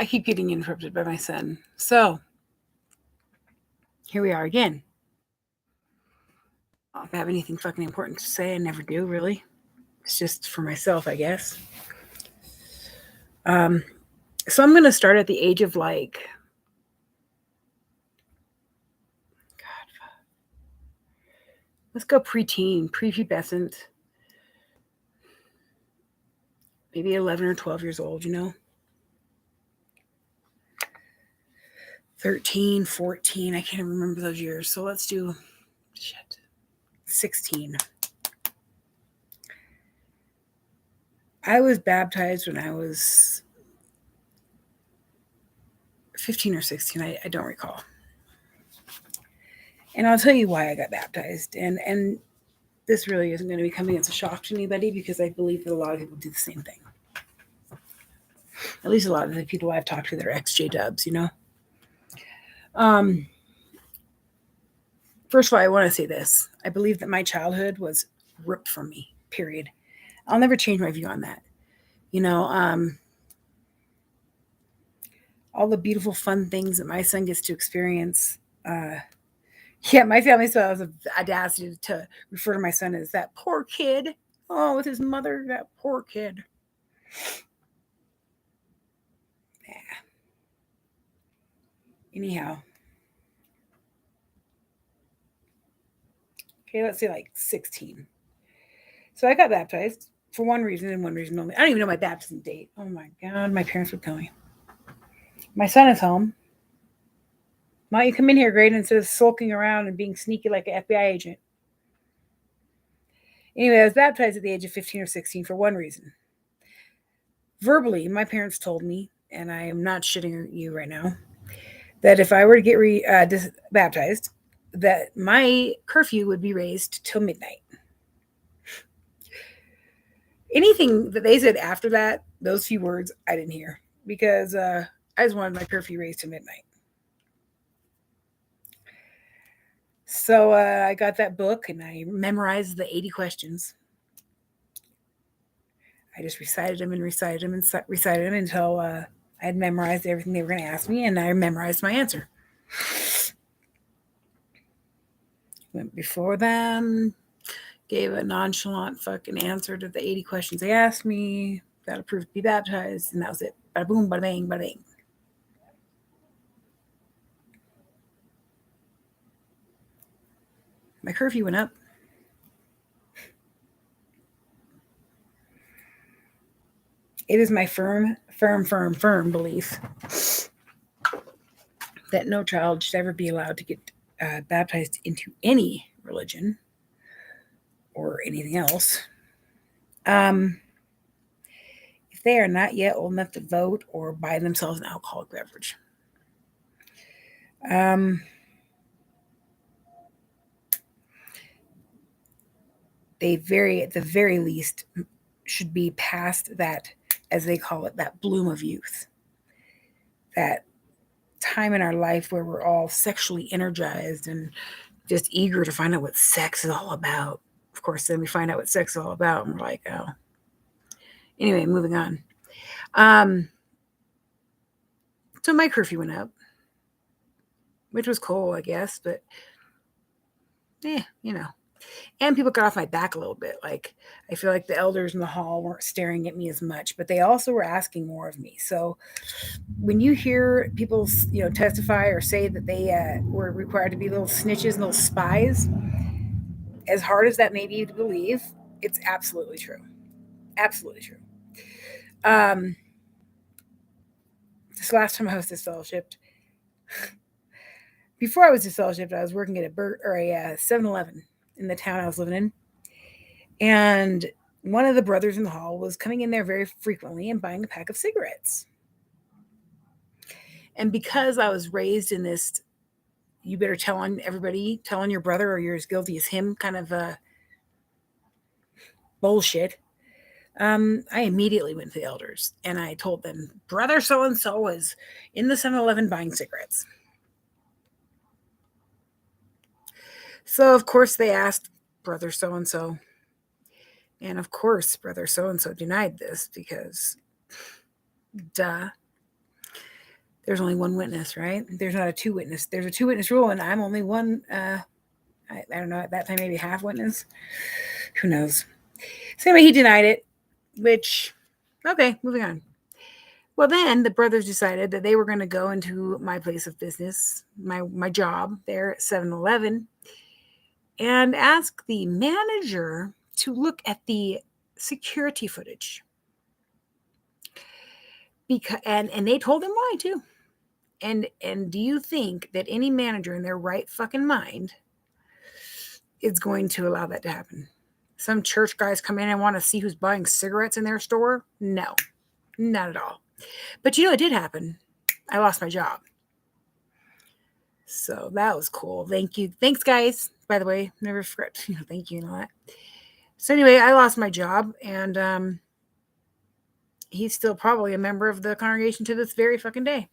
I keep getting interrupted by my son. So here we are again. I don't have anything fucking important to say. I never do, really. It's just for myself, I guess. Um, so I'm going to start at the age of like, God, let's go preteen, prepubescent, maybe 11 or 12 years old, 13, 14. I can't remember those years. So let's do 16. I was baptized when I was 15 or 16. I don't recall. And I'll tell you why I got baptized. And this really isn't going to be coming as a shock to anybody because I believe that a lot of people do the same thing. At least a lot of the people I've talked to that are ex-J dubs, Um, First of all, I want to say this. I believe that my childhood was ripped from me, period. I'll never change my view on that. You know, um, all the beautiful, fun things that my son gets to experience. Yeah, my family still has the audacity to refer to my son as that poor kid. Oh, with his mother, that poor kid. Anyhow, okay, let's say like 16. So I got baptized for one reason and one reason only. I don't even know my baptism date. Oh my God, my parents would kill me. My son is home. Why don't you come in here, Graydon, instead of sulking around and being sneaky like an FBI agent? Anyway, I was baptized at the age of 15 or 16 for one reason. Verbally, my parents told me, and I am not shitting you right now, that if I were to get baptized, that my curfew would be raised till midnight. Anything that they said after that, those few words, I didn't hear because I just wanted my curfew raised to midnight. So I got that book and I memorized the 80 questions. I just recited them and recited them and recited them until I had memorized everything they were going to ask me, and I memorized my answer. Went before them, gave a nonchalant fucking answer to the 80 questions they asked me, got approved to be baptized, and that was it. Bada boom, bada bang, bada bang. My curfew went up. It is my firm belief that no child should ever be allowed to get baptized into any religion or anything else um, if they are not yet old enough to vote or buy themselves an alcoholic beverage. They at the very least should be past that, as they call it, that bloom of youth, that time in our life where we're all sexually energized and just eager to find out what sex is all about. Of course, then we find out what sex is all about, and we're like, oh. Anyway, moving on. So my curfew went up, which was cool, I guess, but you know. And people got off my back a little bit. Like, I feel like the elders in the hall weren't staring at me as much, but they also were asking more of me. So when you hear people, testify or say that they were required to be little snitches and little spies, as hard as that may be to believe, it's absolutely true. Absolutely true. Um, this last time I was disfellowshipped, before I was disfellowshipped, I was working at a 7-Eleven in the town I was living in. And one of the brothers in the hall was coming in there very frequently and buying a pack of cigarettes. And because I was raised in this, you better tell on everybody, tell on your brother or you're as guilty as him kind of bullshit, I immediately went to the elders and I told them, brother so-and-so is in the 7-Eleven buying cigarettes. So, of course, they asked brother so-and-so. And, of course, brother so-and-so denied this because, duh. there's only one witness, right? There's not a two witness. There's a two witness rule, and I'm only one. I don't know, at that time, maybe half witness. Who knows? So anyway, he denied it, which, okay, moving on. Well, then the brothers decided that they were going to go into my place of business, my job there at 7-Eleven, and ask the manager to look at the security footage. And they told him why too. And do you think that any manager in their right fucking mind is going to allow that to happen? Some church guys come in and want to see who's buying cigarettes in their store? No, not at all. But it did happen. I lost my job. So that was cool. Thank you. Thanks, guys. By the way, never forget. Thank you and all that. So anyway, I lost my job, and he's still probably a member of the congregation to this very fucking day.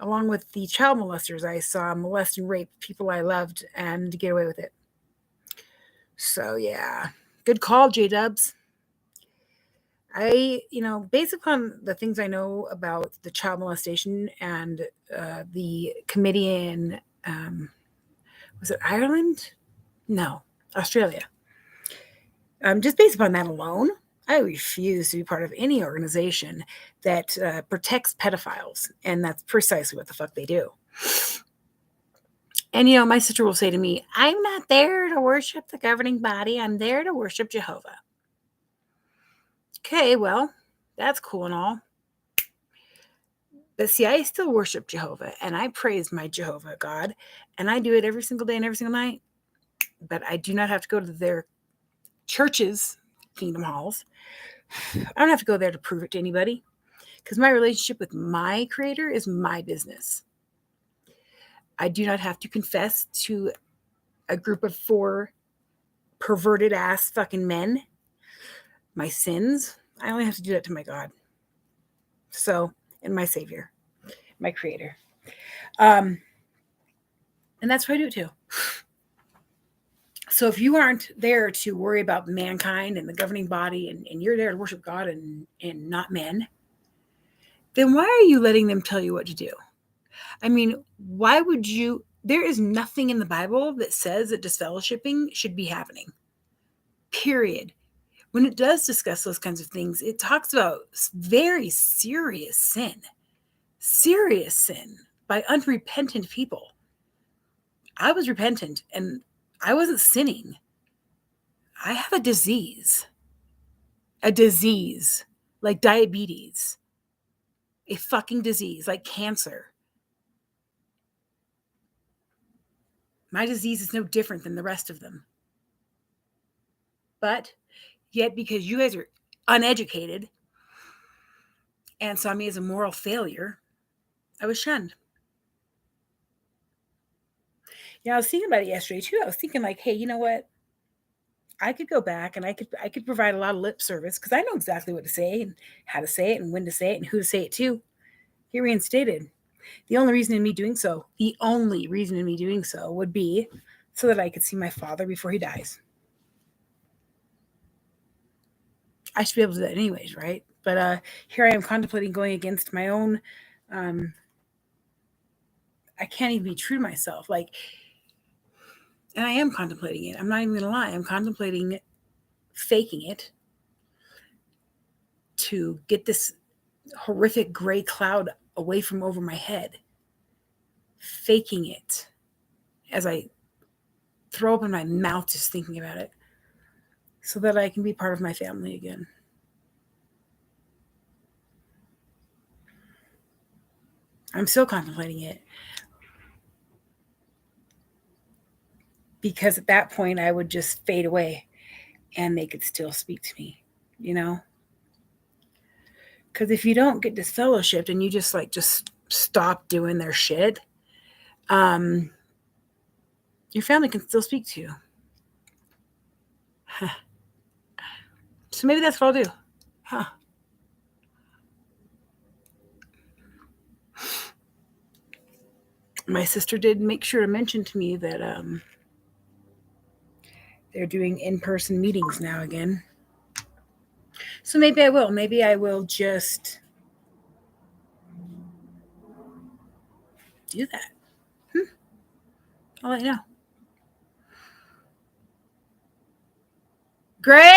Along with the child molesters I saw molest and rape people I loved and get away with it. So yeah, good call, J-Dubs. Based upon the things I know about the child molestation and the committee in, was it Ireland? No, Australia. Just based upon that alone, I refuse to be part of any organization that protects pedophiles, and that's precisely what the fuck they do. And, my sister will say to me, I'm not there to worship the governing body. I'm there to worship Jehovah. Okay, well, that's cool and all. But see, I still worship Jehovah, and I praise my Jehovah God, and I do it every single day and every single night. But I do not have to go to their churches, kingdom halls. I don't have to go there to prove it to anybody, because my relationship with my Creator is my business. I do not have to confess to a group of 4 perverted ass fucking men my sins. I only have to do that to my God. So, and my Savior, my Creator. And that's what I do it too. So if you aren't there to worry about mankind and the governing body, and you're there to worship God and not men, then why are you letting them tell you what to do? I mean, why would you? There is nothing in the Bible that says that disfellowshipping should be happening. Period. When it does discuss those kinds of things, it talks about very serious sin by unrepentant people. I was repentant and I wasn't sinning. I have a disease like diabetes, a fucking disease like cancer. My disease is no different than the rest of them. But yet, because you guys are uneducated and saw me as a moral failure, I was shunned. I was thinking about it yesterday too. I was thinking like, hey, you know what? I could go back and I could provide a lot of lip service because I know exactly what to say and how to say it and when to say it and who to say it to. Get reinstated. The only reason in me doing so would be so that I could see my father before he dies. I should be able to do that anyways, right? But here I am contemplating going against my own. I can't even be true to myself. And I am contemplating it. I'm not even going to lie. I'm contemplating faking it to get this horrific gray cloud away from over my head. Faking it as I throw open my mouth just thinking about it so that I can be part of my family again. I'm still contemplating it. Because at that point, I would just fade away and they could still speak to me, Because if you don't get disfellowshipped and you just stop doing their shit, your family can still speak to you. Huh. So maybe that's what I'll do. Huh. My sister did make sure to mention to me that they're doing in-person meetings now again. So maybe I will. Maybe I will just do that. I'll let you know. Greg?